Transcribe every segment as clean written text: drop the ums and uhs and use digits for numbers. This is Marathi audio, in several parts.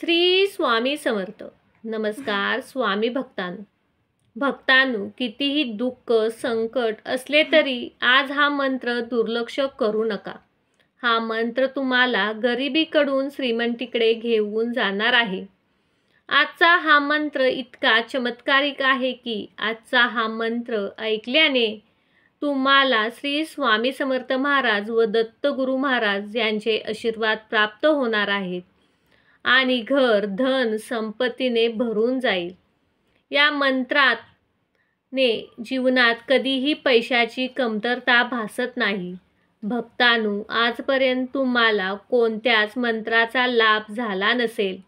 श्री स्वामी समर्थ. नमस्कार स्वामी भक्तांनो, कितीही दुःख संकट असले तरी आज हा मंत्र दुर्लक्ष करू नका. हा मंत्र तुम्हाला गरिबीकडून श्रीमंतीकडे घेऊन जाणार आहे. आजचा हा मंत्र इतका चमत्कारिक आहे की आजचा हा मंत्र ऐकल्याने तुम्हाला श्री स्वामी समर्थ महाराज व दत्तगुरु महाराज यांचे आशीर्वाद प्राप्त होणार आहेत आणि घर धन संपत्तीने भरून जाईल. या मंत्राने जीवनात कधीही पैशाची कमतरता भासत नाही. भक्तांनो, आजपर्यंत तुम्हाला कोणत्याच मंत्राचा लाभ झाला नसेल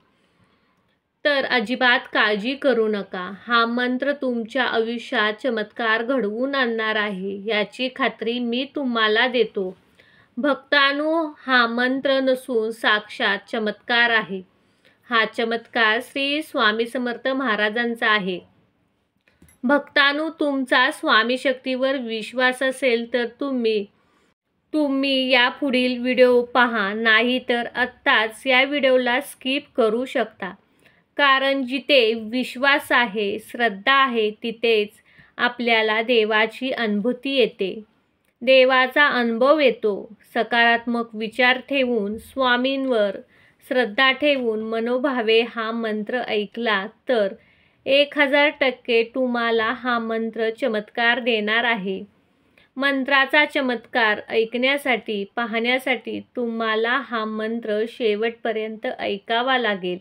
तर अजिबात काळजी करू नका. हा मंत्र तुमच्या आयुष्यात चमत्कार घडवून आणणार आहे याची खात्री मी तुम्हाला देतो. भक्तांनो, हा मंत्र नसून साक्षात चमत्कार आहे. हा चमत्कार श्री स्वामी समर्थ महाराजांचा आहे. भक्तांनो, तुमचा स्वामी शक्तीवर विश्वास असेल तर तुम्ही या पुढील व्हिडिओ पहा, नाही तर आत्ताच या व्हिडिओला स्किप करू शकता. कारण जिथे विश्वास आहे, श्रद्धा आहे, तिथेच आपल्याला देवाची अनुभूती येते, देवाचा अनुभव येतो. सकारात्मक विचार ठेवून, स्वामींवर श्रद्धा ठेवून मनोभावे हा मंत्र ऐकला तर 1000% तुम्हाला हा मंत्र चमत्कार देणार आहे. मंत्राचा चमत्कार ऐकण्यासाठी, पाहण्यासाठी तुम्हाला हा मंत्र शेवटपर्यंत ऐकावा लागेल,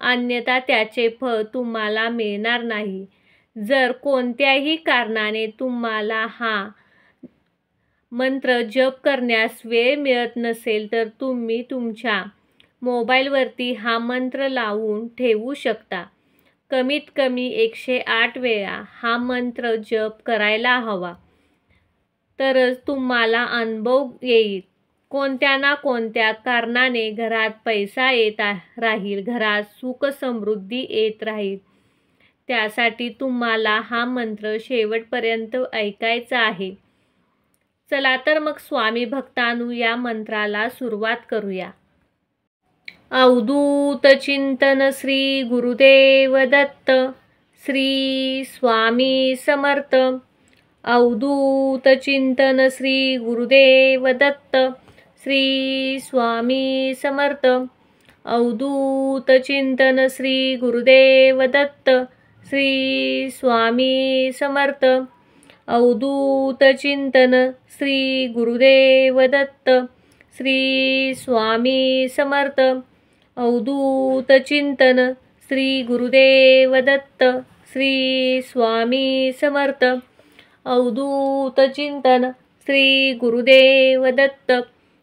अन्यथा त्याचे फळ तुम्हाला मिळणार नाही. जर कोणत्याही कारणाने तुम्हाला हा मंत्र जप करण्यास वेळ मिळत नसेल तर तुम्ही तुमच्या मोबाईलवरती हा मंत्र लावून ठेवू शकता. कमीत कमी 108 वेळा हा मंत्र जप करायला हवा, तरच तुम्हाला अनुभव येईल. कोणत्या ना कोणत्या कारणाने घरात पैसा येत राहील, घरात सुख समृद्धी येत राहील. त्यासाठी तुम्हाला हा मंत्र शेवटपर्यंत ऐकायचा आहे. चला तर मग स्वामी भक्तांनो, या मंत्राला सुरुवात करूया. अवधूत चिंतन श्री गुरुदेव दत्त. श्री स्वामी समर्थ. अवधूत चिंतन श्री गुरुदेव दत्त. श्री स्वामी समर्थ. अवधूत चिंतन श्री गुरुदेव दत्त. श्री स्वामी समर्थ. अवधूत चिंतन श्री गुरुदेव दत्त. श्री स्वामी समर्थ. अवधूत चिंतन श्री गुरुदेव दत्त. श्री स्वामी समर्थ. अवधूत चिंतन श्री गुरुदेव दत्त.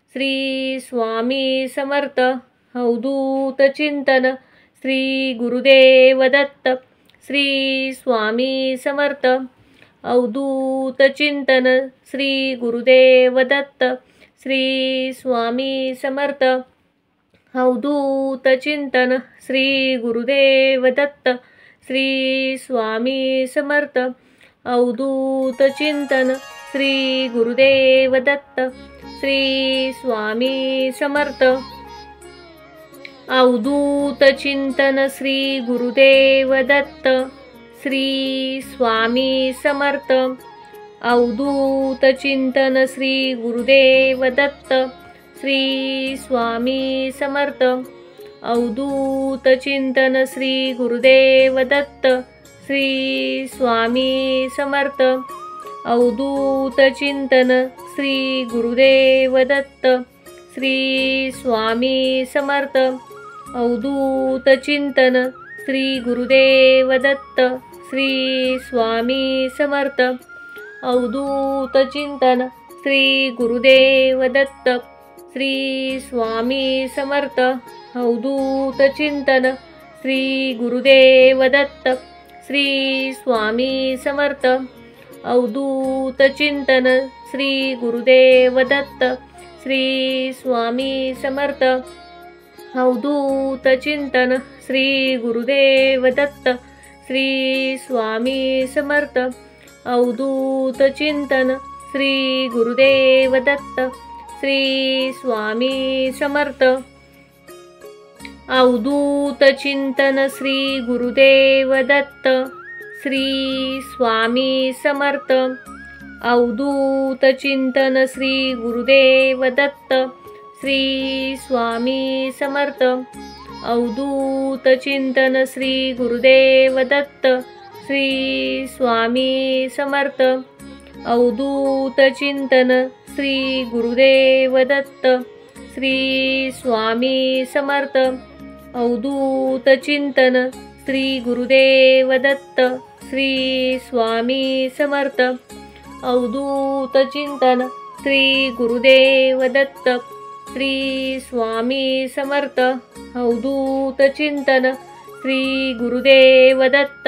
श्री स्वामी समर्थ. अवधूत चिंतन श्री गुरुदेव दत्त. श्री स्वामी समर्थ. अवधूत चिंतन श्री गुरुदेव दत्त. श्री स्वामी समर्थ. अवधूत चिंतन श्री गुरुदेव दत्त. श्री स्वामी समर्थ. अवधूत चिंतन श्री गुरुदेव दत्त. श्री स्वामी समर्थ. अवधूत चिंतन श्री गुरुदेव दत्त. श्री स्वामी समर्थ. अवधूत चिंतन श्री गुरुदेव दत्त. श्री स्वामी समर्थ. अवधूत चिंतन श्री गुरुदेव दत्त. श्री स्वामी समर्थ. अवधूत चिंतन श्री गुरुदेव दत्त. श्री स्वामी समर्थ. अवधूत चिंतन श्री गुरुदेव दत्त. श्री स्वामी समर्थ. अवधूत चिंतन श्री गुरुदेव दत्त. श्री स्वामी समर्थ. अवधूत चिंतन श्री गुरुदेव दत्त. श्री स्वामी समर्थ. अवधूत चिंतन श्री गुरुदेव दत्त. श्री स्वामी समर्थ. अवधूत चिंतन श्री गुरुदेव दत्त. श्री स्वामी समर्थ. अवधूत चिंतन श्री गुरुदेव दत्त. श्री स्वामी समर्थ. अवधूत चिंतन श्री गुरुदेव दत्त श्री स्वामी समर्थ। अवधूत चिंतन श्री गुरुदेव दत्त श्री स्वामी समर्थ। अवधूत चिंतन श्री गुरुदेव दत्त श्री स्वामी समर्थ। अवधूत चिंतन श्री गुरुदेव दत्त श्री स्वामी समर्थ। अवधूत चिंतन श्री गुरुदेव दत्त श्री स्वामी समर्थ। अवधूत चिंतन श्री गुरुदेव दत्त श्री स्वामी समर्थ। अवधूत चिंतन श्री गुरुदेव दत्त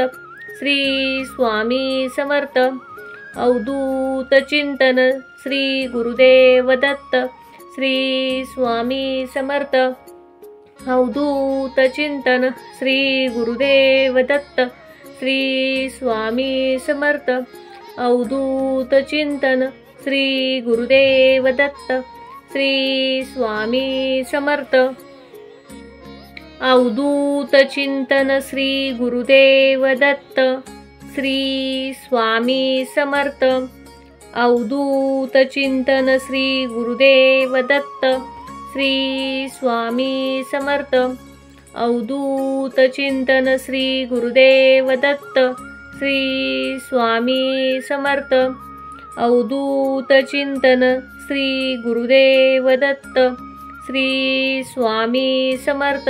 श्री स्वामी समर्थ। अवधूत चिंतन श्री गुरुदेव दत्त श्री स्वामी समर्थ। अवधूत चिंतन श्री गुरुदेव दत्त श्री स्वामी समर्थ। अवधूत चिंतन श्री गुरुदेव दत्त श्री स्वामी समर्थ। अवधूत चिंतन श्री गुरुदेव दत्त श्री स्वामी समर्थ। अवधूत चिंतन श्री गुरुदेव दत्त श्री स्वामी समर्थ। अवधूत चिंतन श्री गुरुदेव दत्त श्री स्वामी समर्थ। अवधूत चिंतन श्री गुरुदेव दत्त श्री स्वामी समर्थ।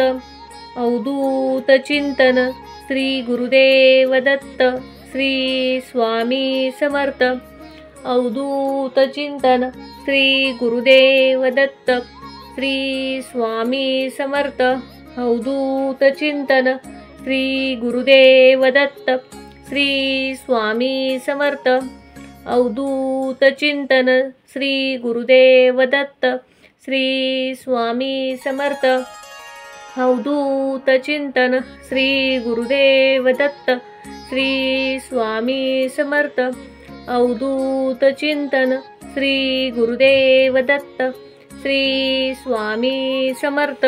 अवधूत चिंतन श्री गुरुदेव दत्त श्री स्वामी समर्थ। अवधूत चिंतन श्री गुरुदेव दत्त श्री स्वामी समर्थ। अवधूत चिंतन श्री गुरुदेव दत्त श्री स्वामी समर्थ। अवधूत चिंतन श्री गुरुदेव दत्त श्री स्वामी समर्थ। अवधूत चिंतन श्री गुरुदेव दत्त श्री स्वामी समर्थ। अवधूत चिंतन श्री गुरुदेव दत्त श्री स्वामी समर्थ।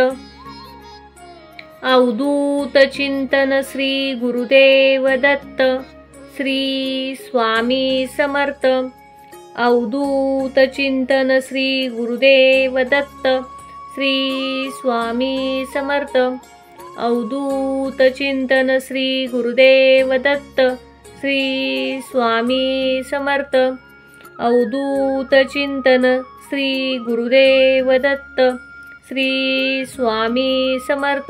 अवधूत चिंतन श्री गुरुदेव दत्त श्री स्वामी समर्थ। अवधूत चिंतन श्री गुरुदेव दत्त श्री स्वामी समर्थ। अवधूत चिंतन श्री गुरुदेव दत्त श्री स्वामी समर्थ। अवधूत चिंतन श्री गुरुदेव दत्त श्री स्वामी समर्थ।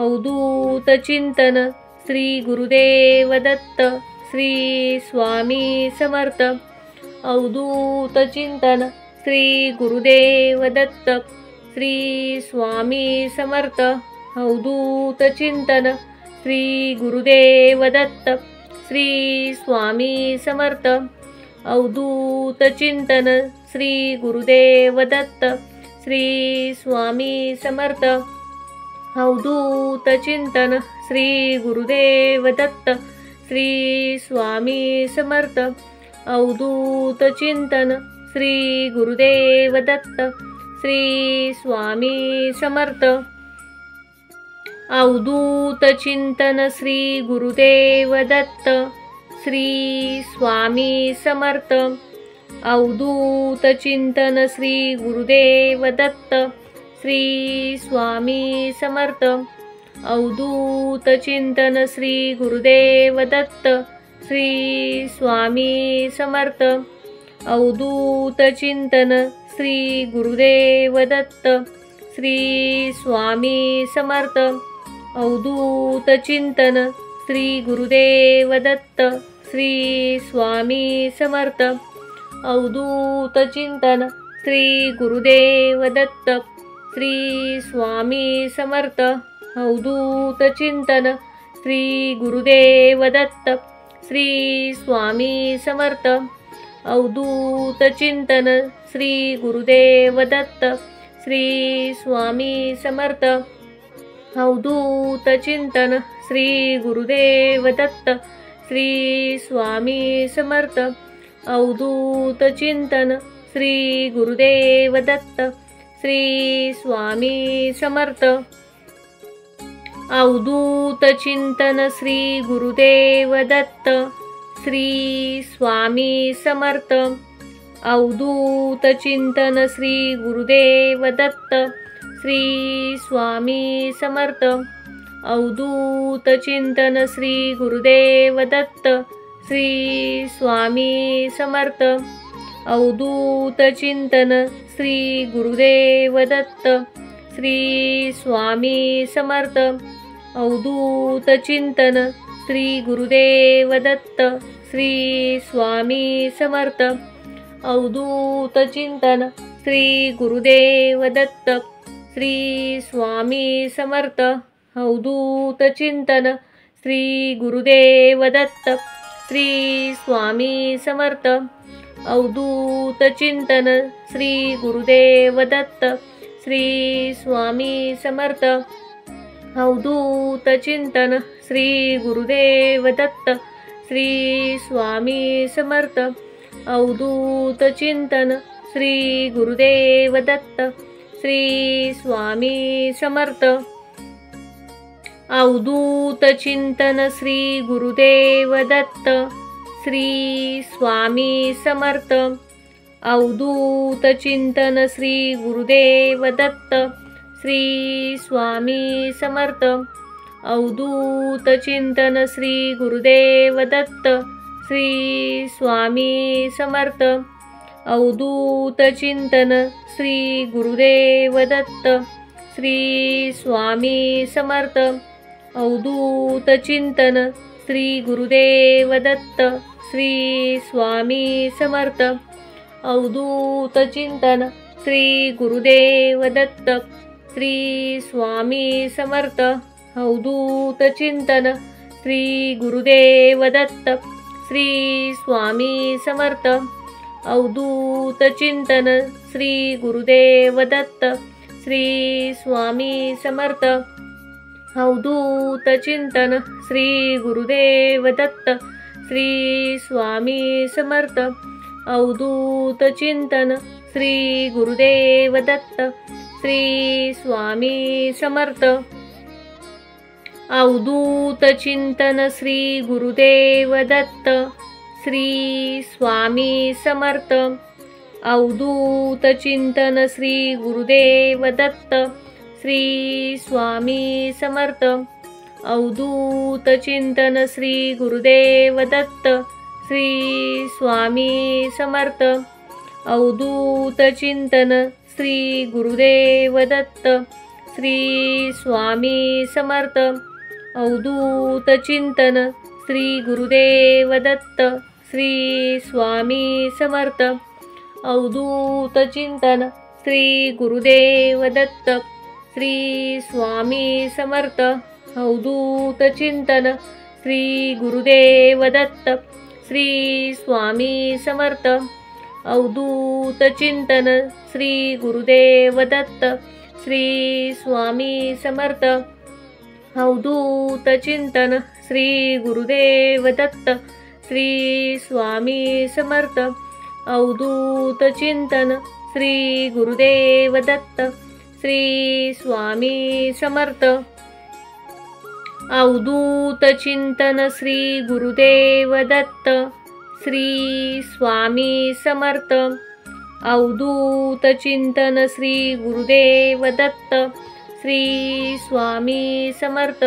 अवधूत चिंतन श्री गुरुदेव दत्त श्री स्वामी समर्थ। अवधूत चिंतन श्री गुरुदेव दत्त श्री स्वामी समर्थ। अवधूत चिंतन श्री गुरुदेव दत्त श्री स्वामी समर्थ। अवधूत चिंतन श्री गुरुदेव दत्त श्री स्वामी समर्थ। अवधूत चिंतन श्री गुरुदेव दत्त श्री स्वामी समर्थ। अवधूत चिंतन श्री गुरुदेव दत्त श्री स्वामी समर्थ। अवधूत चिंतन श्री गुरुदेव दत्त श्री स्वामी समर्थ। अवधूत चिंतन श्री गुरुदेव दत्त श्री स्वामी समर्थ। अवधूत चिंतन श्री गुरुदेव दत्त श्री स्वामी समर्थ। अवधूत चिंतन श्री गुरुदेव दत्त श्री स्वामी समर्थ। अवधूत चिंतन श्री गुरुदेव दत्त श्री स्वामी समर्थ। अवधूत चिंतन श्री गुरुदेव दत्त श्री स्वामी समर्थ। अवधूत चिंतन श्री गुरुदेव दत्त श्री स्वामी समर्थ। अवधूत चिंतन श्री गुरुदेव दत्त श्री स्वामी समर्थ। अवधूत चिंतन श्री गुरुदेव दत्त श्री स्वामी समर्थ। अवधूत चिंतन श्री गुरुदेव दत्त श्री स्वामी समर्थ। अवधूत चिंतन श्री गुरुदेव दत्त श्री स्वामी समर्थ। अवधूत चिंतन श्री गुरुदेव दत्त श्री स्वामी समर्थ। अवधूत चिंतन श्री गुरुदेव दत्त श्री स्वामी समर्थ। अवधूत चिंतन श्री गुरुदेव दत्त श्री स्वामी समर्थ। अवधूत चिंतन श्री गुरुदेव दत्त श्री स्वामी समर्थ। अवधूत चिंतन श्री गुरुदेव दत्त श्री स्वामी समर्थ। अवधूत चिंतन श्री गुरुदेव दत्त श्री स्वामी समर्थ। अवधूत चिंतन श्री गुरुदेव दत्त श्री स्वामी समर्थ। अवधूत चिंतन श्री गुरुदेव दत्त श्री स्वामी समर्थ। अवधूत चिंतन श्री गुरुदेव दत्त श्री स्वामी समर्थ। अवधूत चिंतन श्री गुरुदेव दत्त श्री स्वामी समर्थ। अवधूत चिंतन श्री गुरुदेव दत्त श्री स्वामी समर्थ। अवधूत चिंतन श्री गुरुदेव दत्त श्री स्वामी समर्थ। अवधूत चिंतन श्री गुरुदेव दत्त श्री स्वामी समर्थ। अवधूत चिंतन श्री गुरुदेव दत्त श्री स्वामी समर्थ। अवधूत चिंतन श्री गुरुदेव दत्त श्री स्वामी समर्थ। अवधूत चिंतन श्री गुरुदेव दत्त श्री स्वामी समर्थ। अवधूत चिंतन श्री गुरुदेव दत्त श्री स्वामी समर्थ। अवधूत चिंतन श्री गुरुदेव दत्त श्री स्वामी समर्थ। अवधूत चिंतन श्री गुरुदेव दत्त श्री स्वामी समर्थ। अवधूत चिंतन श्री गुरुदेव दत्त श्री स्वामी समर्थ। अवधूत चिंतन श्री गुरुदेव दत्त श्री स्वामी समर्थ। अवधूत चिंतन श्री गुरुदेव दत्त श्री स्वामी समर्थ। अवधूत चिंतन श्री गुरुदेव दत्त श्री स्वामी समर्थ। अवधूत चिंतन श्री गुरुदेव दत्त श्री स्वामी समर्थ। अवधूत चिंतन श्री गुरुदेव दत्त श्री स्वामी समर्थ। अवधूत चिंतन श्री गुरुदेव दत्त श्री स्वामी समर्थ। अवधूत चिंतन श्री गुरुदेव दत्त श्री स्वामी समर्थ। अवधूत चिंतन श्री गुरुदेव दत्त श्री स्वामी समर्थ। अवधूत चिंतन श्री गुरुदेव दत्त श्री स्वामी समर्थ। अवधूत चिंतन श्री गुरुदेव दत्त श्री स्वामी समर्थ। अवधूत चिंतन श्री गुरुदेव दत्त श्री स्वामी समर्थ।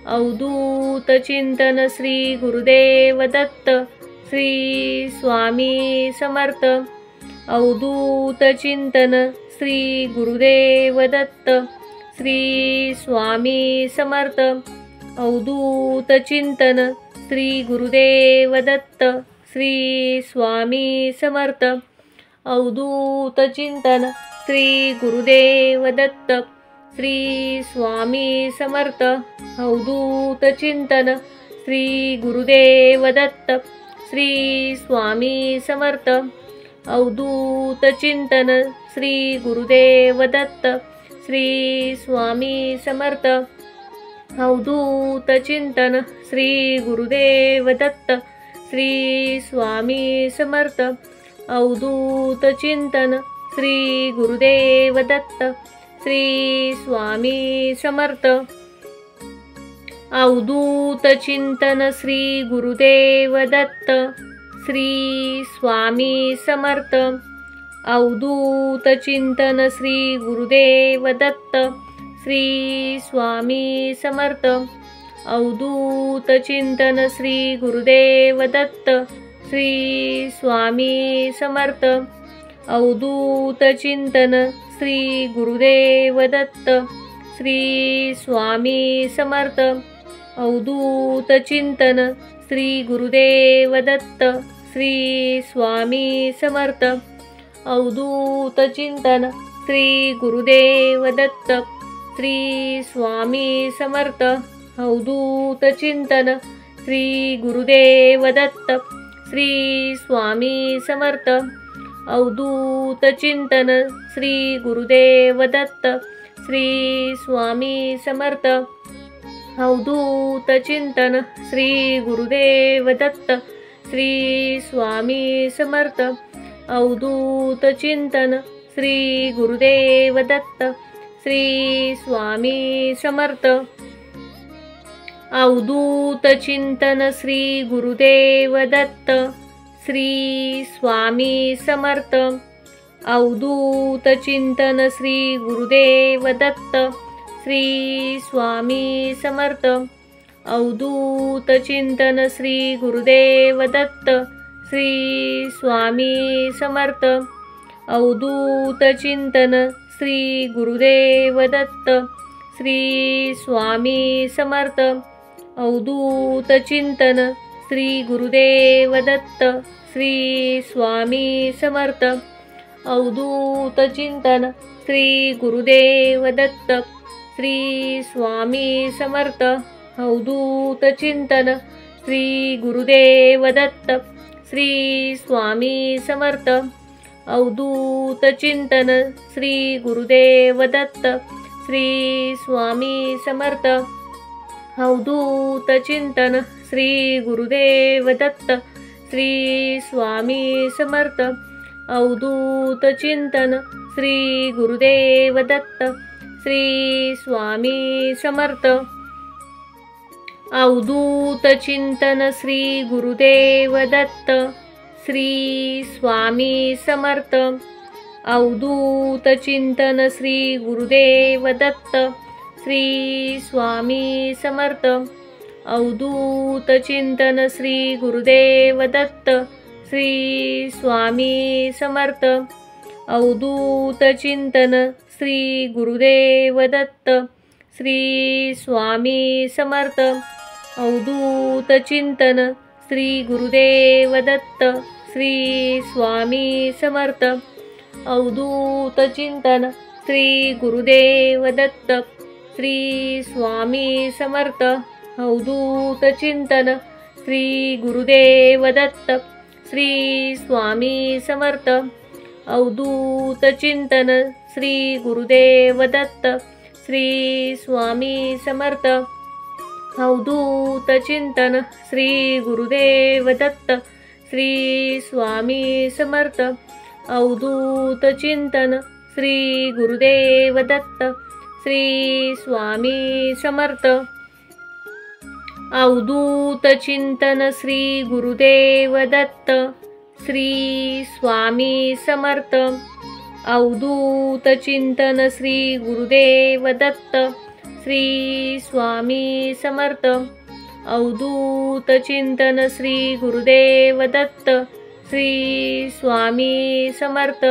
अवधूत चिंतन श्री गुरुदेव दत्त श्री स्वामी समर्थ। अवधूत चिंतन श्री गुरुदेव दत्त श्री स्वामी समर्थ। अवधूत चिंतन श्री गुरुदेव दत्त श्री स्वामी समर्थ। अवधूत चिंतन श्री गुरुदेव दत्त श्री स्वामी समर्थ। अवधूत चिंतन श्री गुरुदेव दत्त श्री स्वामी समर्थ। अवधूत चिंतन श्री गुरुदेव दत्त श्री स्वामी समर्थ। अवधूत चिंतन श्री गुरुदेव दत्त श्री स्वामी समर्थ। अवधूत चिंतन श्री गुरुदेव दत्त श्री स्वामी समर्थ। अवधूत चिंतन श्री गुरुदेव दत्त श्री स्वामी समर्थ। अवधूत चिंतन श्री गुरुदेव दत्त श्री स्वामी समर्थ। अवधूत चिंतन श्री गुरुदेव दत्त श्री स्वामी समर्थ। अवधूत चिंतन श्री गुरुदेव दत्त श्री स्वामी समर्थ। अवधूत चिंतन श्री गुरुदेव दत्त श्री स्वामी समर्थ। अवधूत चिंतन श्री गुरुदेव दत्त श्री स्वामी समर्थ। अवधूत चिंतन श्री गुरुदेव दत्त श्री स्वामी समर्थ। अवधूत चिंतन श्री गुरुदेव दत्त श्री स्वामी समर्थ। अवधूत चिंतन श्री गुरुदेव दत्त श्री स्वामी समर्थ। अवधूत चिंतन श्री गुरुदेव दत्त श्री स्वामी समर्थ। अवधूत चिंतन श्री गुरुदेव दत्त श्री स्वामी समर्थ। अवधूत चिंतन श्री गुरुदेव दत्त श्री स्वामी समर्थ। अवधूत चिंतन श्री गुरुदेव दत्त श्री स्वामी समर्थ। अवधूत चिंतन श्री गुरुदेव दत्त श्री स्वामी समर्थ। अवधूत चिंतन श्री गुरुदेव दत्त श्री स्वामी समर्थ। अवधूत चिंतन श्री गुरुदेव दत्त श्री स्वामी समर्थ। अवधूत चिंतन श्री गुरुदेव दत्त श्री स्वामी समर्थ। अवधूत चिंतन श्री गुरुदेव दत्त श्री स्वामी समर्थ। अवधूत चिंतन श्री गुरुदेव दत्त श्री स्वामी समर्थ। अवधूत चिंतन श्री गुरुदेव दत्त श्री स्वामी समर्थ। अवधूत चिंतन श्री गुरुदेव दत्त श्री स्वामी समर्थ। अवधूत चिंतन श्री गुरुदेव दत्त श्री स्वामी समर्थ। अवधूत चिंतन श्री गुरुदेव दत्त श्री स्वामी समर्थ। अवधूत चिंतन श्री गुरुदेव दत्त श्री स्वामी समर्थ। अवधूत चिंतन श्री गुरुदेव दत्त श्री स्वामी समर्थ। अवधूत चिंतन श्री गुरुदेव दत्त श्री स्वामी समर्थ। अवधूत चिंतन श्री गुरुदेव दत्त श्री स्वामी समर्थ। अवधूत चिंतन श्री गुरुदेव दत्त श्री स्वामी समर्थ। अवधूत चिंतन श्री गुरुदेव दत्त श्री स्वामी समर्थ। अवधूत चिंतन श्री गुरुदेव दत्त श्री स्वामी समर्थ। अवधूत चिंतन श्री गुरुदेव दत्त श्री स्वामी समर्थ। अवधूत चिंतन श्री गुरुदेव दत्त श्री स्वामी समर्थ। अवधूत चिंतन श्री गुरुदेव दत्त श्री स्वामी समर्थ।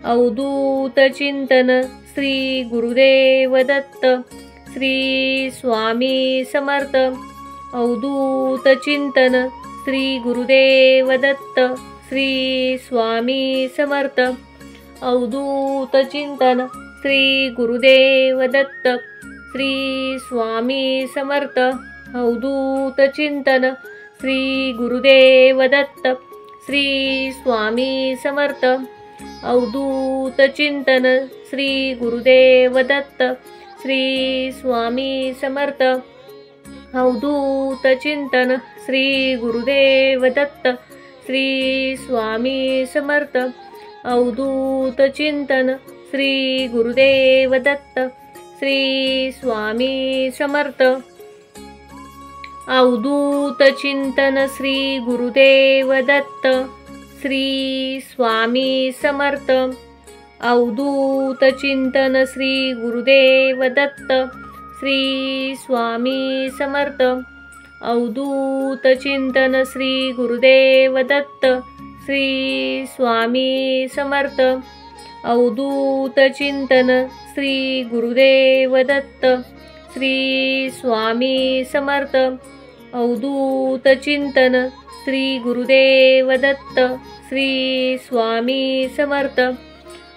अवधूत चिंतन श्री गुरुदेव दत्त श्री स्वामी समर्थ। अवधूत चिंतन श्री गुरुदेव दत्त श्री स्वामी समर्थ। अवधूत चिंतन श्री गुरुदेव दत्त श्री स्वामी समर्थ। अवधूत चिंतन श्री गुरुदेव दत्त श्री स्वामी समर्थ। अवधूत चिंतन श्री गुरुदेव दत्त श्री स्वामी समर्थ। अवधूत चिंतन श्री गुरुदेव दत्त श्री स्वामी समर्थ। अवधूत चिंतन श्री गुरुदेव दत्त श्री स्वामी समर्थ। अवधूत चिंतन श्री गुरुदेव दत्त श्री स्वामी समर्थ। अवधूत चिंतन श्री गुरुदेव दत्त श्री स्वामी समर्थ। अवधूत चिंतन श्री गुरुदेव दत्त श्री स्वामी समर्थ। अवधूत चिंतन श्री गुरुदेव दत्त श्री स्वामी समर्थ। अवधूत चिंतन श्री गुरुदेव दत्त श्री स्वामी समर्थ।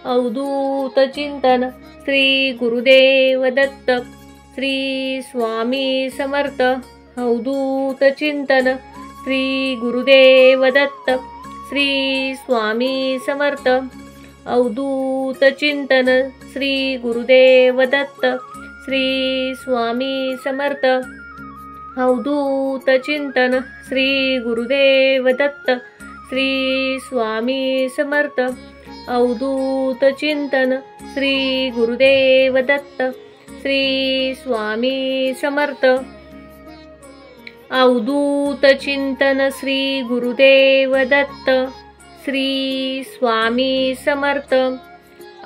अवधूत चिंतन श्री गुरुदेव दत्त श्री स्वामी समर्थ। अवधूत चिंतन श्री गुरुदेव दत्त श्री स्वामी समर्थ। अवधूत चिंतन श्री गुरुदेव दत्त श्री स्वामी समर्थ। अवधूत चिंतन श्री गुरुदेव दत्त श्री स्वामी समर्थ। अवधूत चिंतन श्री गुरुदेव दत्त श्री स्वामी समर्थ। अवधूत चिंतन श्री गुरुदेव दत्त श्री स्वामी समर्थ।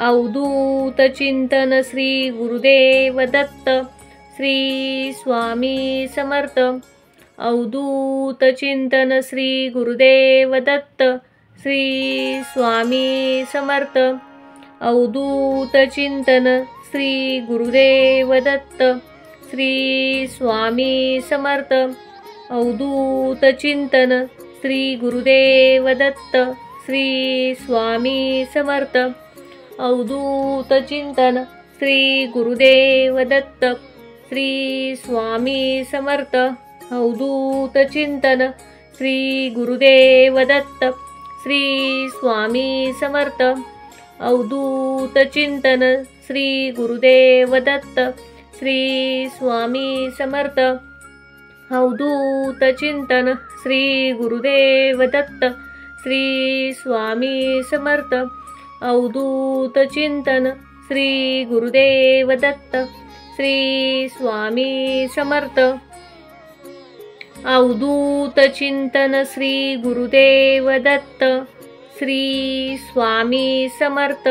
अवधूत चिंतन श्री गुरुदेव दत्त श्री स्वामी समर्थ। अवधूत चिंतन श्री गुरुदेव दत्त श्री स्वामी समर्थ। अवधूत चिंतन श्री गुरुदेव दत्त श्री स्वामी समर्थ। अवधूत चिंतन श्री गुरुदेव दत्त श्री स्वामी समर्थ। अवधूत चिंतन श्री गुरुदेव दत्त श्री स्वामी समर्थ। अवधूत चिंतन श्री गुरुदेव दत्त श्री स्वामी समर्थ। अवधूत चिंतन श्री गुरुदेव दत्त श्री स्वामी समर्थ। अवधूत चिंतन श्री गुरुदेव दत्त श्री स्वामी समर्थ। अवधूत चिंतन श्री गुरुदेव दत्त श्री स्वामी समर्थ। अवधूत चिंतन श्री गुरुदेव दत्त श्री स्वामी समर्थ।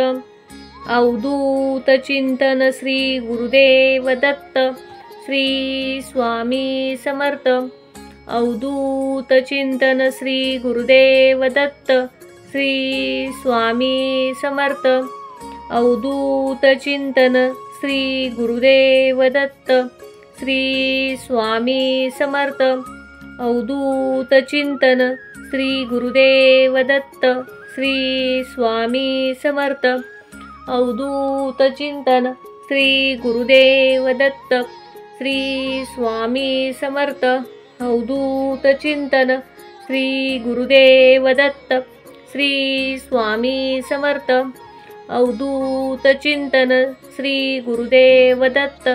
अवधूत चिंतन श्री गुरुदेव दत्त श्री स्वामी समर्थ। अवधूत चिंतन श्री गुरुदेव दत्त श्री स्वामी समर्थ। अवधूत चिंतन श्री गुरुदेव दत्त श्री स्वामी समर्थ। अवधूत चिंतन श्री गुरुदेव दत्त श्री स्वामी समर्थ। अवधूत चिंतन श्री गुरुदेव दत्त श्री स्वामी समर्थ। अवधूत चिंतन श्री गुरुदेव दत्त श्री स्वामी समर्थ। अवधूत चिंतन श्री गुरुदेव दत्त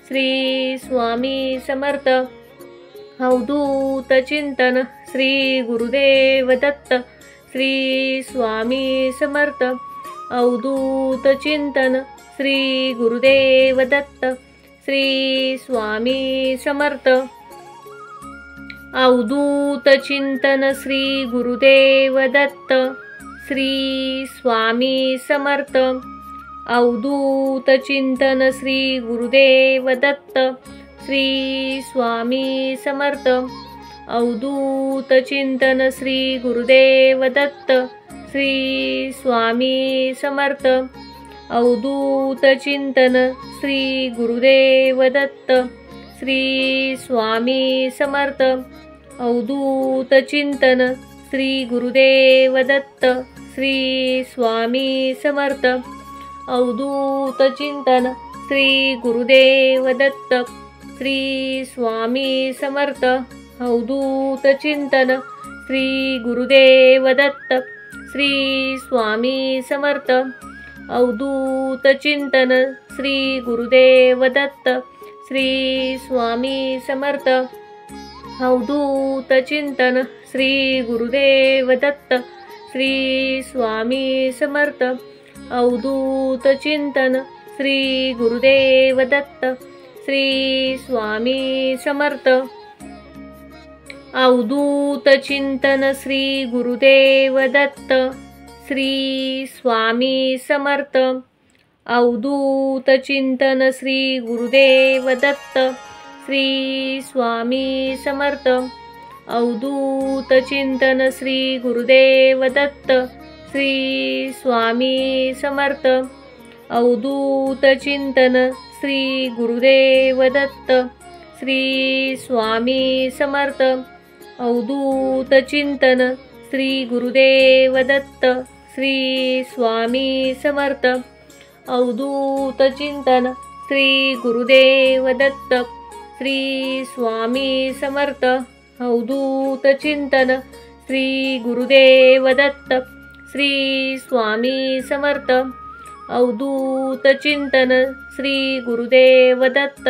श्री स्वामी समर्थ। अवधूत चिंतन श्री गुरुदेव दत्त श्री स्वामी समर्थ। अवधूत चिंतन श्री गुरुदेव दत्त श्री स्वामी समर्थ। अवधूत चिंतन श्री गुरुदेव दत्त श्री स्वामी समर्थ। अवधूत चिंतन श्री गुरुदेव दत्त श्री स्वामी समर्थ। अवधूत चिंतन श्री गुरुदेव दत्त श्री स्वामी समर्थ। अवधूत चिंतन श्री गुरुदेव दत्त श्री स्वामी समर्थ। अवधूत चिंतन श्री गुरुदेव दत्त श्री स्वामी समर्थ। अवधूत चिंतन श्री गुरुदेव दत्त श्री स्वामी समर्थ। अवधूत चिंतन श्री गुरुदेव दत्त श्री स्वामी समर्थ। अवधूत चिंतन श्री गुरुदेव दत्त श्री स्वामी समर्थ। अवधूत चिंतन श्री गुरुदेव दत्त श्री स्वामी समर्थ। अवधूत चिंतन श्री गुरुदेव दत्त श्री स्वामी समर्थ। अवधूत चिंतन श्री गुरुदेव दत्त श्री स्वामी समर्थ। अवधूत चिंतन श्री गुरुदेव दत्त श्री स्वामी समर्थ। अवधूत चिंतन श्री गुरुदेव दत्त श्री स्वामी समर्थ। अवधूत चिंतन श्री गुरुदेव दत्त श्री स्वामी समर्थ। अवधूत चिंतन श्री गुरुदेव दत्त श्री स्वामी समर्थ। अवधूत चिंतन श्री गुरुदेव दत्त श्री स्वामी समर्थ। अवधूत चिंतन श्री गुरुदेव दत्त श्री स्वामी समर्थ। अवधूत चिंतन श्री गुरुदेव दत्त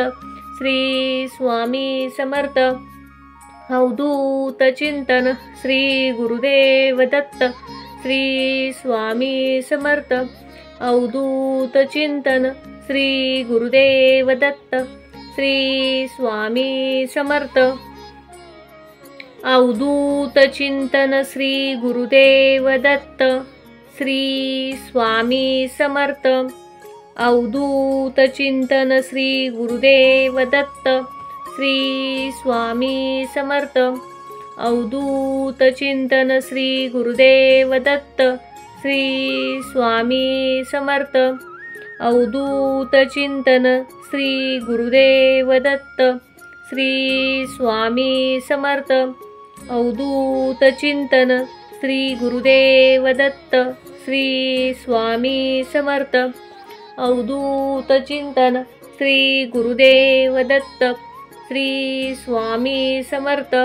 श्री स्वामी समर्थ। अवधूत चिंतन श्री गुरुदेव दत्त श्री स्वामी समर्थ। अवधूत चिंतन श्री गुरुदेव दत्त श्री स्वामी समर्थ। अवधूत चिंतन श्री गुरुदेव दत्त श्री स्वामी समर्थ। अवधूत चिंतन श्री गुरुदेव दत्त श्री स्वामी समर्थ। अवधूत चिंतन श्री गुरुदेव दत्त श्री स्वामी समर्थ। अवधूत चिंतन श्री गुरुदेव दत्त श्री स्वामी समर्थ। अवधूत चिंतन श्री गुरुदेव दत्त श्री स्वामी समर्थ। अवधूत चिंतन श्री गुरुदेव दत्त श्री स्वामी समर्थ।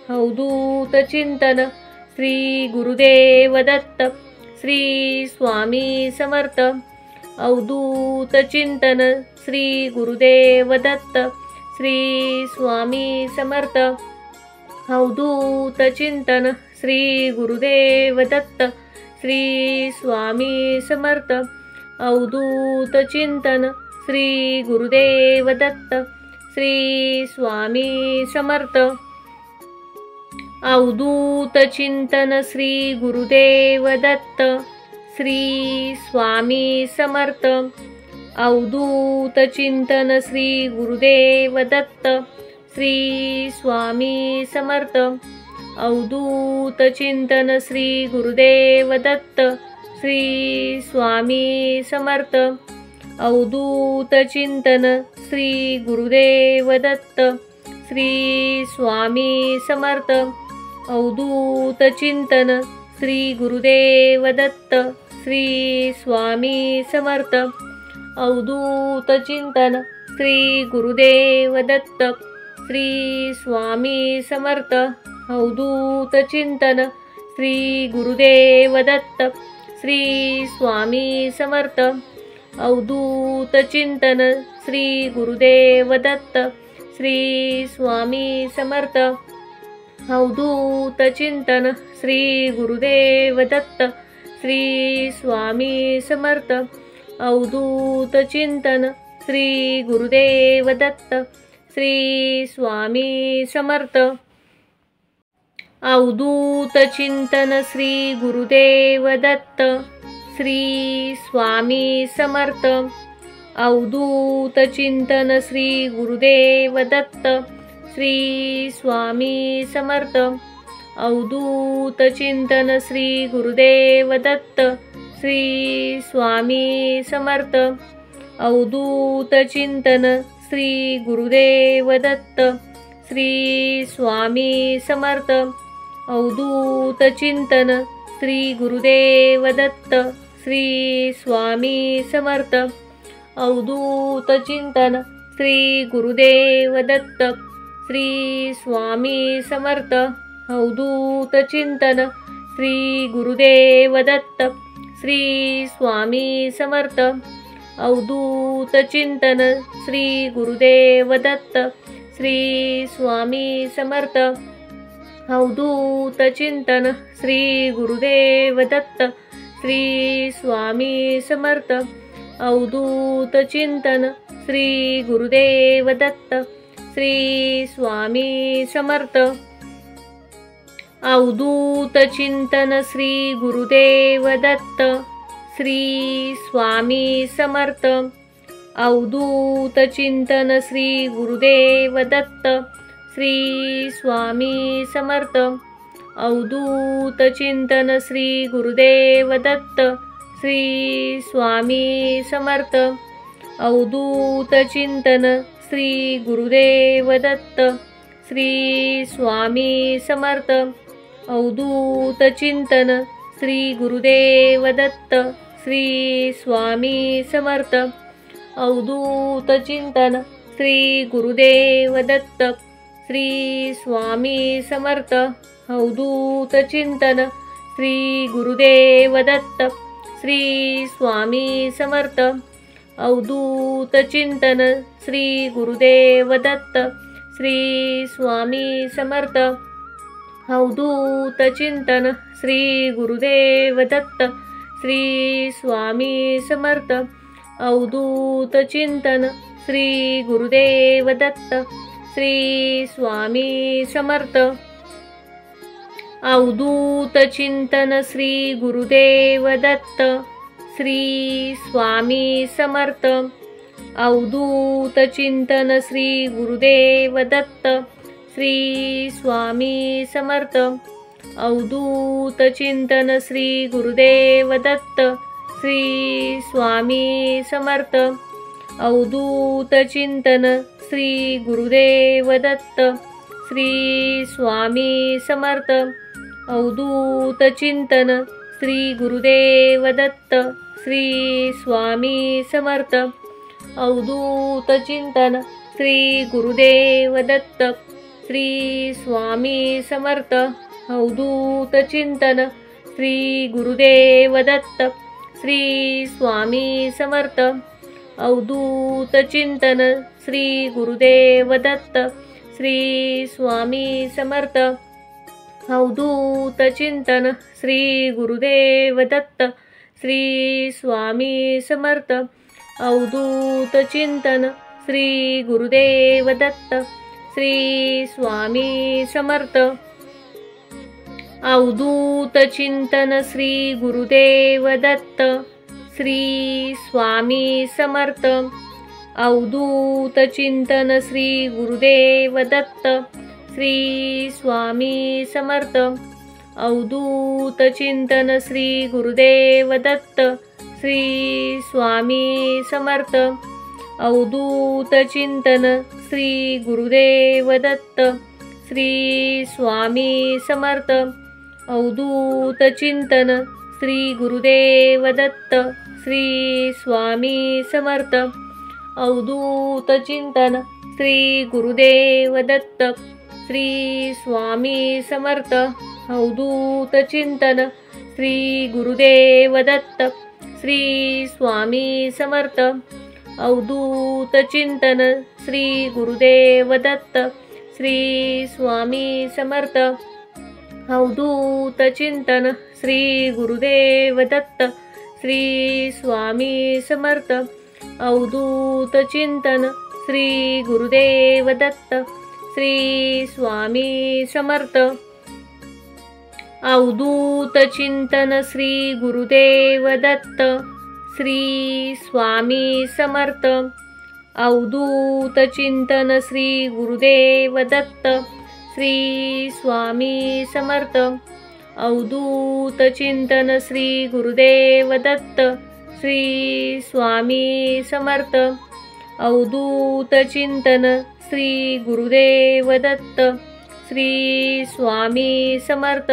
अवधूत चिंतन श्री गुरुदेव दत्त श्री स्वामी समर्थ। अवधूत चिंतन श्री गुरुदेव दत्त श्री स्वामी समर्थ। अवधूत चिंतन श्री गुरुदेव दत्त श्री स्वामी समर्थ। अवधूत चिंतन श्री गुरुदेव दत्त श्री स्वामी समर्थ। अवधूत चिंतन श्री गुरुदेव दत्त श्री स्वामी समर्थ। अवधूत चिंतन श्री गुरुदेव दत्त श्री स्वामी समर्थ। अवधूत चिंतन श्री गुरुदेव दत्त श्री स्वामी समर्थ। अवधूत चिंतन श्री गुरुदेव दत्त श्री स्वामी समर्थ। अवधूत चिंतन श्री गुरुदेव दत्त श्री स्वामी समर्थ। अवधूत चिंतन श्री गुरुदेव दत्त श्री स्वामी समर्थ। अवधूत चिंतन श्री गुरुदेव दत्त श्री स्वामी समर्थ। अवधूत चिंतन श्री गुरुदेव दत्त श्री स्वामी समर्थ। अवधूत चिंतन श्री गुरुदेव दत्त श्री स्वामी समर्थ। अवधूत चिंतन श्री गुरुदेव दत्त श्री स्वामी समर्थ। अवधूत चिंतन श्री गुरुदेव दत्त श्री स्वामी समर्थ। अवधूत चिंतन श्री गुरुदेव दत्त श्री स्वामी समर्थ। अवधूत चिंतन श्री गुरुदेव दत्त श्री स्वामी समर्थ। अवधूत चिंतन श्री गुरुदेव दत्त श्री स्वामी समर्थ। अवधूत चिंतन श्री गुरुदेव दत्त श्री स्वामी समर्थ। अवधूत चिंतन श्री गुरुदेव दत्त श्री स्वामी समर्थ। अवधूत चिंतन श्री गुरुदेव दत्त श्री स्वामी समर्थ। अवधूत चिंतन श्री गुरुदेव दत्त श्री स्वामी समर्थ। अवधूत चिंतन श्री गुरुदेव दत्त श्री स्वामी समर्थ। अवधूत चिंतन श्री गुरुदेव दत्त श्री स्वामी समर्थ। अवधूत चिंतन श्री गुरुदेव दत्त श्री स्वामी समर्थ। अवधूत चिंतन श्री गुरुदेव दत्त श्री स्वामी समर्थ। अवधूत चिंतन श्री गुरुदेव दत्त श्री स्वामी समर्थ। अवधूत चिंतन श्री गुरुदेव दत्त श्री स्वामी समर्थ। अवधूत चिंतन श्री गुरुदेव दत्त श्री स्वामी समर्थ। अवधूत चिंतन श्री गुरुदेव दत्त श्री स्वामी समर्थ। अवधूत चिंतन श्री गुरुदेव दत्त श्री स्वामी समर्थ। अवधूत चिंतन श्री गुरुदेव दत्त श्री स्वामी समर्थ। अवधूत चिंतन श्री गुरुदेव दत्त श्री स्वामी समर्थ। अवधूत चिंतन श्री गुरुदेव दत्त श्री स्वामी समर्थ। अवधूत चिंतन श्री गुरुदेव दत्त श्री स्वामी समर्थ। अवधूत चिंतन श्री गुरुदेव दत्त श्री स्वामी समर्थ। अवधूत चिंतन श्री गुरुदेव दत्त श्री स्वामी समर्थ। अवधूत चिंतन श्री गुरुदेव दत्त श्री स्वामी समर्थ। अवधूत चिंतन श्री गुरुदेव दत्त श्री स्वामी समर्थ। अवधूत चिंतन श्री गुरुदेव दत्त श्री स्वामी समर्थ। अवधूत चिंतन श्री गुरुदेव दत्त श्री स्वामी समर्थ। अवधूत चिंतन श्री गुरुदेव दत्त श्री स्वामी समर्थ। अवधूत चिंतन श्री गुरुदेव दत्त श्री स्वामी समर्थ। अवधूत चिंतन श्री गुरुदेव दत्त श्री स्वामी समर्थ। अवधूत चिंतन श्री गुरुदेव दत्त श्री स्वामी समर्थ। अवधूत चिंतन श्री गुरुदेव दत्त श्री स्वामी समर्थ। अवधूत चिंतन श्री गुरुदेव दत्त श्री स्वामी समर्थ। अवधूत चिंतन श्री गुरुदेव दत्त श्री स्वामी समर्थ। अवधूत चिंतन श्री गुरुदेव दत्त श्री स्वामी समर्थ। अवधूत चिंतन श्री गुरुदेव दत्त श्री स्वामी समर्थ। अवधूत चिंतन श्री गुरुदेव दत्त श्री स्वामी समर्थ। अवधूत चिंतन श्री गुरुदेव दत्त श्री स्वामी समर्थ। अवधूत चिंतन श्री गुरुदेव दत्त श्री स्वामी समर्थ। अवधूत चिंतन श्री गुरुदेव दत्त श्री स्वामी समर्थ। अवधूत चिंतन श्री गुरुदेव दत्त श्री स्वामी समर्थ। अवधूत चिंतन श्री गुरुदेव दत्त श्री स्वामी समर्थ। अवधूत चिंतन श्री गुरुदेव दत्त श्री स्वामी समर्थ। अवधूत चिंतन श्री गुरुदेव दत्त श्री स्वामी समर्थ।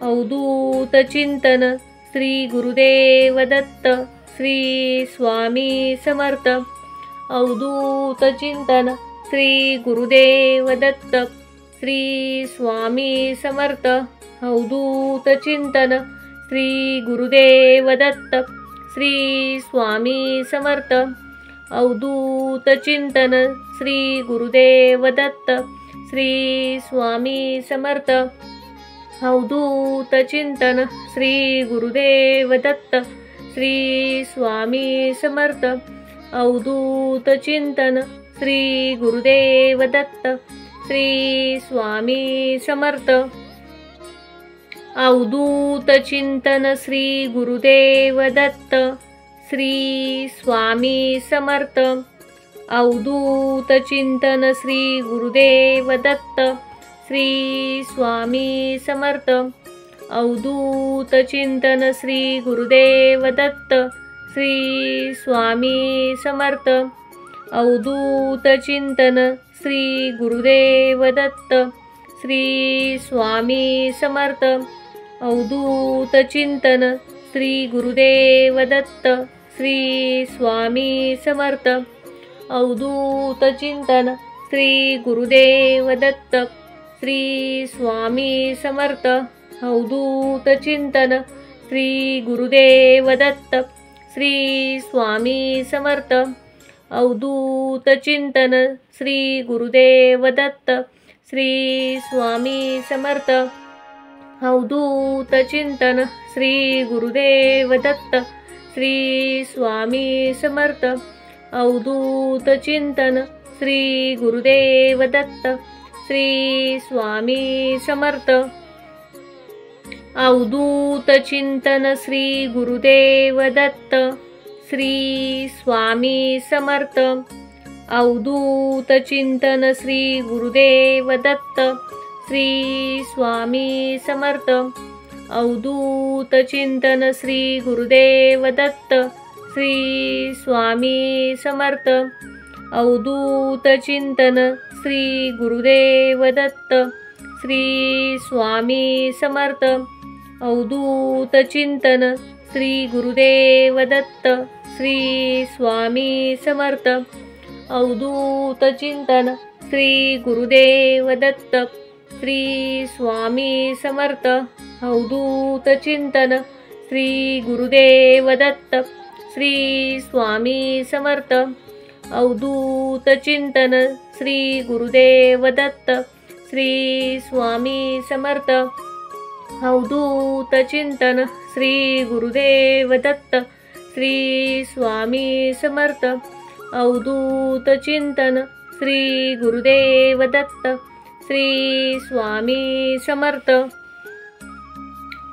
अवधूत चिंतन श्री गुरुदेव दत्त श्री स्वामी समर्थ। अवधूत चिंतन श्री गुरुदेव दत्त श्री स्वामी समर्थ। अवधूत चिंतन श्री गुरुदेव दत्त श्री स्वामी समर्थ। अवधूत चिंतन श्री गुरुदेव दत्त श्री स्वामी समर्थ। अवधूत चिंतन श्री गुरुदेव दत्त श्री स्वामी समर्थ। अवधूत चिंतन श्री गुरुदेव दत्त श्री स्वामी समर्थ। अवधूत चिंतन श्री गुरुदेव दत्त श्री स्वामी समर्थ। अवधूत चिंतन श्री गुरुदेव दत्त श्री स्वामी समर्थ। अवधूत चिंतन श्री गुरुदेव दत्त श्री स्वामी समर्थ। अवधूत चिंतन श्री गुरुदेव दत्त श्री स्वामी समर्थ। अवधूत चिंतन श्री गुरुदेव दत्त श्री स्वामी समर्थ। अवधूत चिंतन श्री गुरुदेव दत्त श्री स्वामी समर्थ। अवधूत चिंतन श्री गुरुदेव दत्त श्री स्वामी समर्थ। अवधूत चिंतन श्री गुरुदेव दत्त श्री स्वामी समर्थ। अवधूत चिंतन श्री गुरुदेव दत्त श्री स्वामी समर्थ। अवधूत चिंतन श्री गुरुदेव दत्त श्री स्वामी समर्थ। अवधूत चिंतन श्री गुरुदेव दत्त श्री स्वामी समर्थ। अवधूत चिंतन श्री गुरुदेव दत्त श्री स्वामी समर्थ। अवधूत चिंतन श्री गुरुदेव दत्त श्री स्वामी समर्थ। अवधूत चिंतन श्री गुरुदेव दत्त श्री स्वामी समर्थ। अवधूत चिंतन श्री गुरुदेव दत्त श्री स्वामी समर्थ। अवधूत चिंतन श्री गुरुदेव दत्त श्री स्वामी समर्थ। अवधूत चिंतन श्री गुरुदेव दत्त श्री स्वामी समर्थ। अवधूत चिंतन श्री गुरुदेव दत्त श्री स्वामी समर्थ। अवधूत चिंतन श्री गुरुदेव दत्त श्री स्वामी समर्थ। अवधूत चिंतन श्री गुरुदेव दत्त श्री स्वामी समर्थ।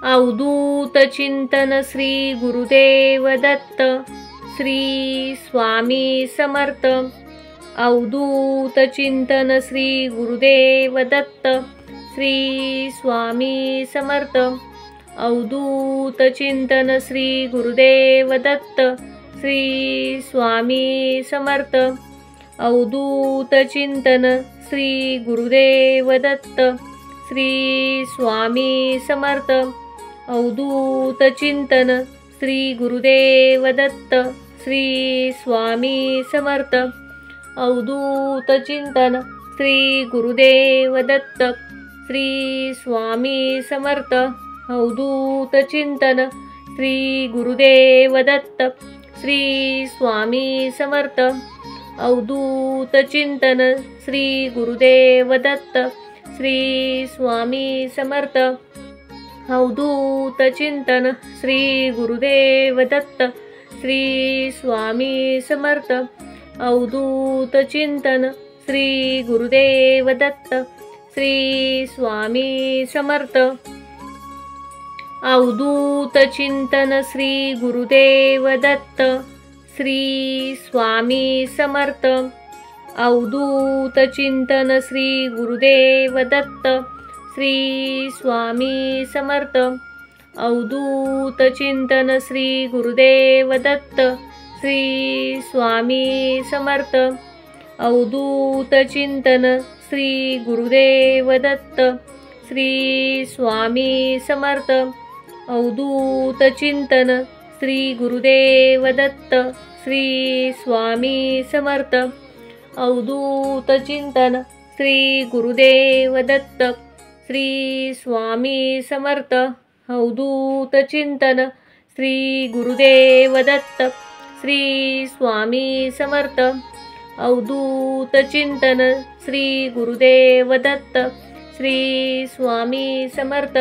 अवधूत चिंतन श्री गुरुदेव दत्त श्री स्वामी समर्थ। अवधूत चिंतन श्री गुरुदेव दत्त श्री स्वामी समर्थ। अवधूत चिंतन श्री गुरुदेव दत्त श्री स्वामी समर्थ। अवधूत चिंतन श्री गुरुदेव दत्त श्री स्वामी समर्थ। अवधूत चिंतन श्री गुरुदेव दत्त श्री स्वामी समर्थ। अवधूत चिंतन श्री गुरुदेव दत्त श्री स्वामी समर्थ। अवधूत चिंतन श्री गुरुदेव दत्त श्री स्वामी समर्थ। अवधूत चिंतन श्री गुरुदेव दत्त श्री स्वामी समर्थ। अवधूत चिंतन श्री गुरुदेव दत्त श्री स्वामी समर्थ। अवधूत चिंतन श्री गुरुदेव दत्त श्री स्वामी समर्थ। अवधूत चिंतन श्री गुरुदेव दत्त श्री स्वामी समर्थ। अवधूत चिंतन श्री गुरुदेव दत्त श्री स्वामी समर्थ। अवधूत चिंतन श्री गुरुदेव दत्त श्री स्वामी समर्थ। अवधूत चिंतन श्री गुरुदेव दत्त श्री स्वामी समर्थ। अवधूत चिंतन श्री गुरुदेव दत्त श्री स्वामी समर्थ। अवधूत चिंतन श्री गुरुदेव दत्त श्री स्वामी समर्थ। अवधूत चिंतन श्री गुरुदेव दत्त श्री स्वामी समर्थ। अवधूत चिंतन श्री गुरुदेव दत्त श्री स्वामी समर्थ।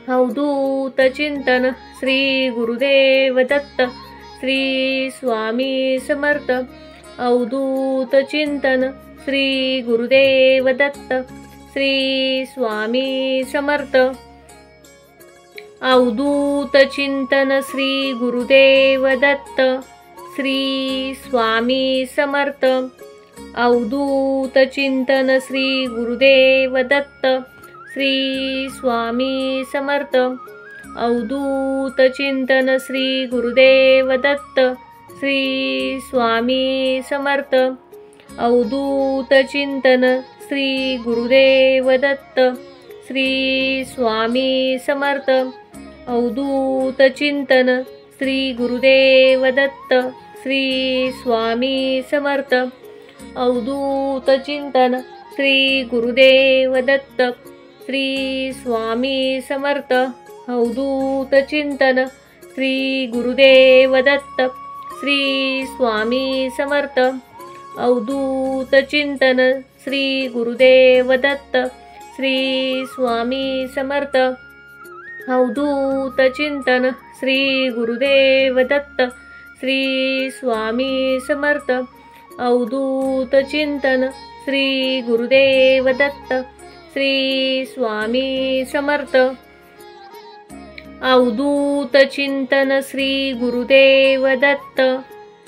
अवधूत चिंतन श्री गुरुदेव दत्त श्री स्वामी समर्थ। अवधूत चिंतन श्री गुरुदेव दत्त श्री स्वामी समर्थ। अवधूत चिंतन श्री गुरुदेव दत्त श्री स्वामी समर्थ। अवधूत चिंतन श्री गुरुदेव दत्त श्री स्वामी समर्थ। अवधूत चिंतन श्री गुरुदेव दत्त श्री स्वामी समर्थ। अवधूत चिंतन श्री गुरुदेव दत्त श्री स्वामी समर्थ। अवधूत चिंतन श्री गुरुदेव दत्त श्री स्वामी समर्थ। अवधूत चिंतन श्री गुरुदेव दत्त श्री स्वामी समर्थ। अवधूत चिंतन श्री गुरुदेव दत्त श्री स्वामी समर्थ। अवधूत चिंतन श्री गुरुदेव दत्त श्री स्वामी समर्थ। अवधूत चिंतन श्री गुरुदेव दत्त श्री स्वामी समर्थ। अवधूत चिंतन श्री गुरुदेव दत्त श्री स्वामी समर्थ। अवधूत चिंतन श्री गुरुदेव दत्त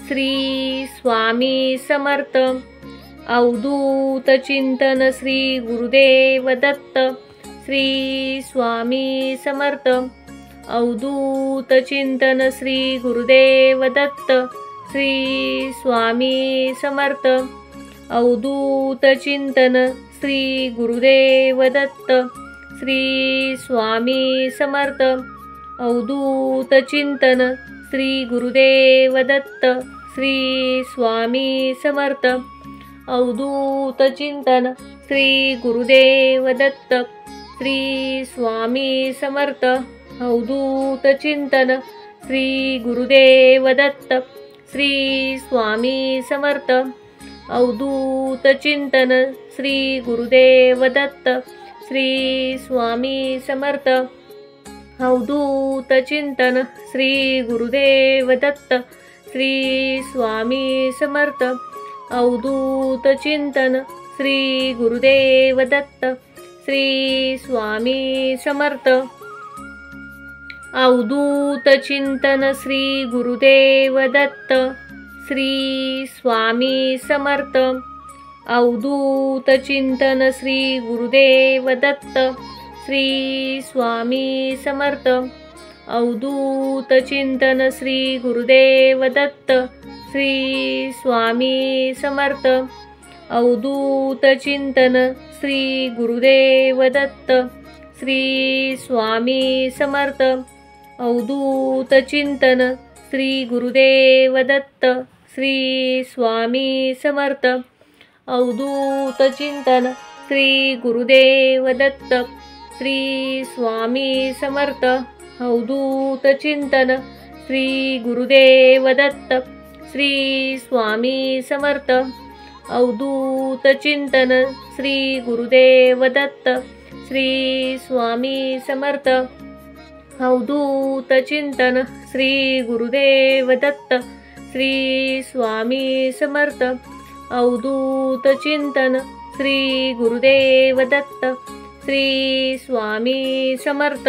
श्री स्वामी समर्थ। अवधूत चिंतन श्री गुरुदेव दत्त श्री स्वामी समर्थ। अवधूत चिंतन श्री गुरुदेव दत्त श्री स्वामी समर्थ। अवधूत चिंतन श्री गुरुदेव दत्त श्री स्वामी समर्थ। अवधूत चिंतन श्री गुरुदेव दत्त श्री स्वामी समर्थ। अवधूत चिंतन श्री गुरुदेव दत्त श्री स्वामी समर्थ। अवधूत चिंतन श्री गुरुदेव दत्त श्री स्वामी समर्थ। अवधूत चिंतन श्री गुरुदेव दत्त श्री स्वामी समर्थ। अवधूत चिंतन श्री गुरुदेव दत्त श्री स्वामी समर्थ। अवधूत चिंतन श्री गुरुदेव दत्त श्री स्वामी समर्थ। अवधूत चिंतन श्री गुरुदेव दत्त श्री स्वामी समर्थ। अवधूत चिंतन श्री गुरुदेव दत्त श्री स्वामी समर्थ। अवधूत चिंतन श्री गुरुदेव दत्त श्री स्वामी समर्थ। अवधूत चिंतन श्री गुरुदेव दत्त श्री स्वामी समर्थ। अवधूत चिंतन श्री गुरुदेव दत्त श्री स्वामी समर्थ। अवधूत चिंतन श्री गुरुदेव दत्त श्री स्वामी समर्थ। अवधूत चिंतन श्री गुरुदेव दत्त श्री स्वामी समर्थ। अवधूत चिंतन श्री गुरुदेव दत्त श्री स्वामी समर्थ। अवधूत चिंतन श्री गुरुदेव दत्त श्री स्वामी समर्थ। अवधूत चिंतन श्री गुरुदेव दत्त श्री स्वामी समर्थ।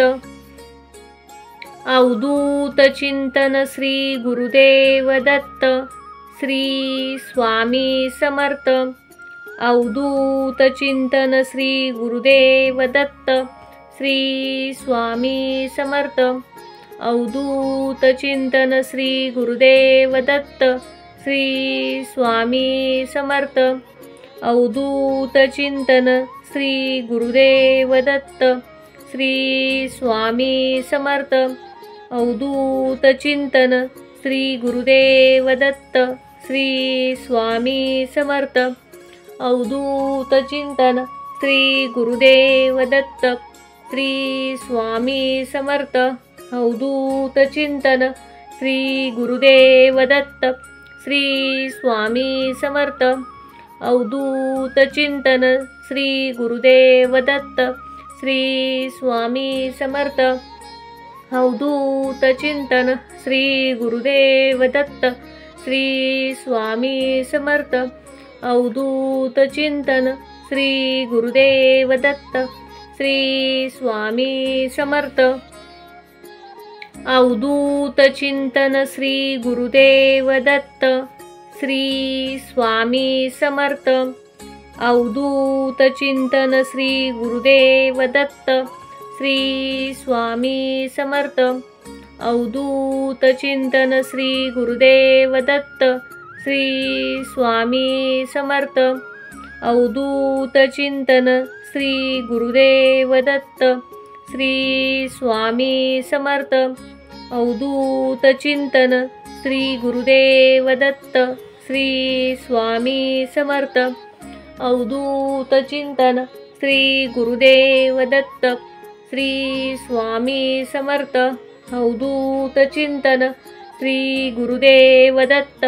अवधूत चिंतन श्री गुरुदेव दत्त श्री स्वामी समर्थ। अवधूत चिंतन श्री गुरुदेव दत्त श्री स्वामी समर्थ। अवधूत चिंतन श्री गुरुदेव दत्त श्री स्वामी समर्थ। अवधूत चिंतन श्री गुरुदेव दत्त श्री स्वामी समर्थ। अवधूत चिंतन श्री गुरुदेव दत्त श्री स्वामी समर्थ। अवधूत चिंतन श्री गुरुदेव दत्त श्री स्वामी समर्थ। अवधूत चिंतन श्री गुरुदेव दत्त श्री स्वामी समर्थ। अवधूत चिंतन श्री गुरुदेव दत्त श्री स्वामी समर्थ। अवधूत चिंतन श्री गुरुदेव दत्त श्री स्वामी समर्थ। अवधूत चिंतन श्री गुरुदेव दत्त श्री स्वामी समर्थ। अवधूत चिंतन श्री गुरुदेव दत्त श्री स्वामी समर्थ। अवधूत चिंतन श्री गुरुदेव दत्त श्री स्वामी समर्थ। अवधूत चिंतन श्री गुरुदेव दत्त श्री स्वामी समर्थ। अवधूत चिंतन श्री गुरुदेव दत्त श्री स्वामी समर्थ। अवधूत चिंतन श्री गुरुदेव दत्त श्री स्वामी समर्थ। अवधूत चिंतन श्री गुरुदेव दत्त श्री स्वामी समर्थ। अवधूत चिंतन श्री गुरुदेव दत्त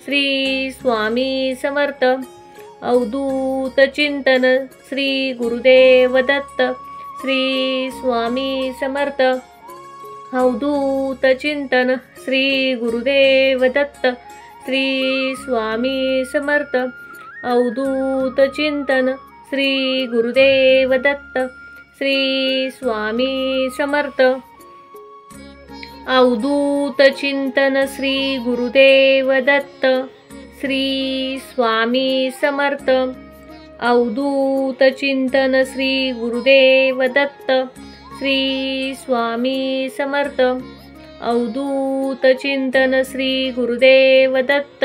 श्री स्वामी समर्थ। अवधूत चिंतन श्री गुरुदेव दत्त श्री स्वामी समर्थ। अवधूत चिंतन श्री गुरुदेव दत्त श्री स्वामी समर्थ। अवधूत चिंतन श्री गुरुदेव दत्त श्री स्वामी समर्थ। अवधूत चिंतन श्री गुरुदेव दत्त श्री स्वामी समर्थ। अवधूत चिंतन श्री गुरुदेव दत्त श्री स्वामी समर्थ। अवधूत चिंतन श्री गुरुदेव दत्त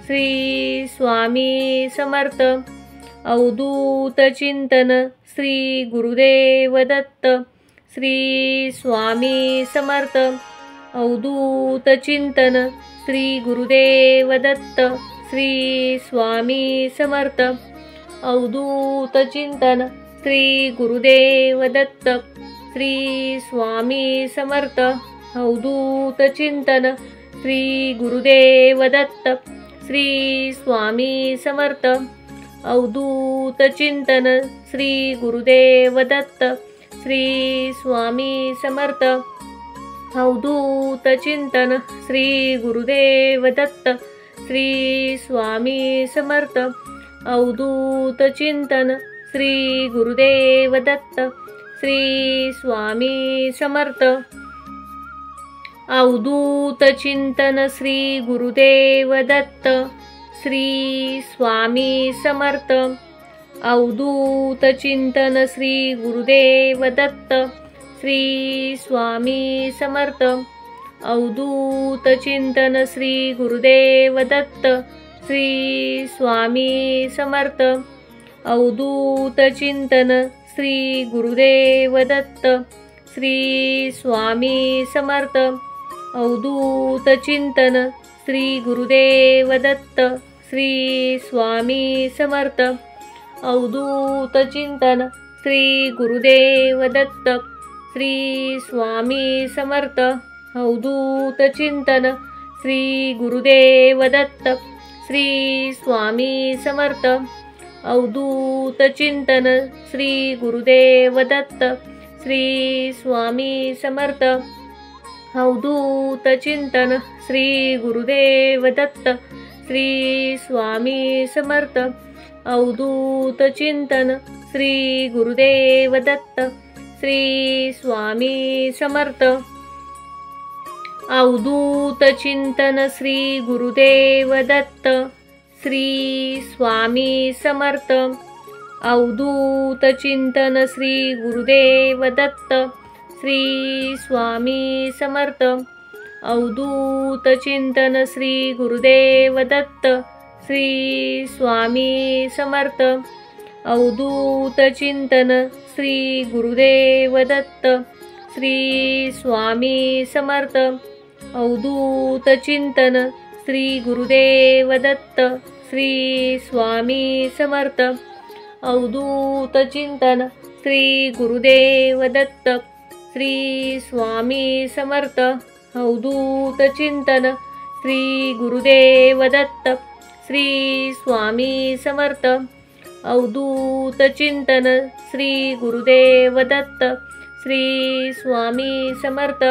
श्री स्वामी समर्थ। अवधूत चिंतन श्री गुरुदेव दत्त श्री स्वामी समर्थ। अवधूत चिंतन श्री गुरुदेव दत्त श्री स्वामी समर्थ। अवधूत चिंतन श्री गुरुदेव दत्त श्री स्वामी समर्थ। अवधूत चिंतन श्री गुरुदेव दत्त श्री स्वामी समर्थ। अवधूत चिंतन श्री गुरुदेव दत्त श्री स्वामी समर्थ। अवधूत चिंतन श्री गुरुदेव दत्त श्री स्वामी समर्थ। अवधूत चिंतन श्री गुरुदेव दत्त श्री स्वामी समर्थ। अवधूत चिंतन श्री गुरुदेव दत्त श्री स्वामी समर्थ। अवधूत चिंतन श्री गुरुदेव दत्त श्री स्वामी समर्थ। अवधूत चिंतन श्री गुरुदेव दत्त श्री स्वामी समर्थ। अवधूत चिंतन श्री गुरुदेव दत्त श्री स्वामी समर्थ। अवधूत चिंतन श्री गुरुदेव दत्त श्री स्वामी समर्थ। अवधूत चिंतन श्री गुरुदेव दत्त श्री स्वामी समर्थ। अवधूत चिंतन श्री गुरुदेव दत्त श्री स्वामी समर्थ। अवधूत चिंतन श्री गुरुदेव दत्त श्री स्वामी समर्थ। अवधूत चिंतन श्री गुरुदेव दत्त श्री स्वामी समर्थ। अवधूत चिंतन श्री गुरुदेव दत्त श्री स्वामी समर्थ। अवधूत चिंतन श्री गुरुदेव दत्त श्री स्वामी समर्थ। अवधूत चिंतन श्री गुरुदेव दत्त श्री स्वामी समर्थ। अवधूत चिंतन श्री गुरुदेव दत्त श्री स्वामी समर्थ। अवधूत चिंतन श्री गुरुदेव दत्त श्री स्वामी समर्थ। अवधूत चिंतन श्री गुरुदेव दत्त श्री स्वामी समर्थ। अवधूत चिंतन श्री गुरुदेव दत्त श्री स्वामी समर्थ। अवधूत चिंतन श्री गुरुदेव दत्त श्री स्वामी समर्थ। अवधूत चिंतन श्री गुरुदेव दत्त श्री स्वामी समर्थ।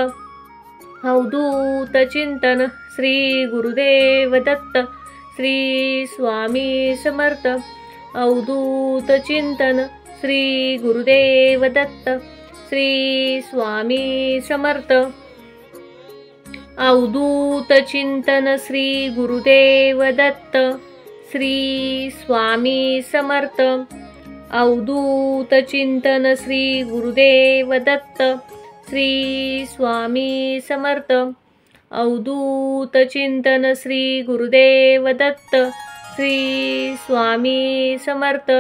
अवधूत चिंतन श्री गुरुदेव दत्त श्री स्वामी समर्थ। अवधूत चिंतन श्री गुरुदेव दत्त श्री स्वामी समर्थ। अवधूत चिंतन श्री गुरुदेव दत्त श्री स्वामी समर्थ। अवधूत चिंतन श्री गुरुदेव दत्त श्री स्वामी समर्थ। अवधूत चिंतन श्री गुरुदेव दत्त श्री स्वामी समर्थ।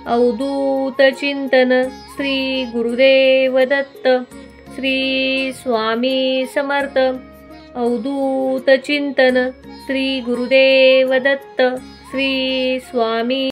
अवधूत चिंतन श्री गुरुदेव दत्त श्री स्वामी समर्थ। अवधूत चिंतन श्री गुरुदेव दत्त श्री स्वामी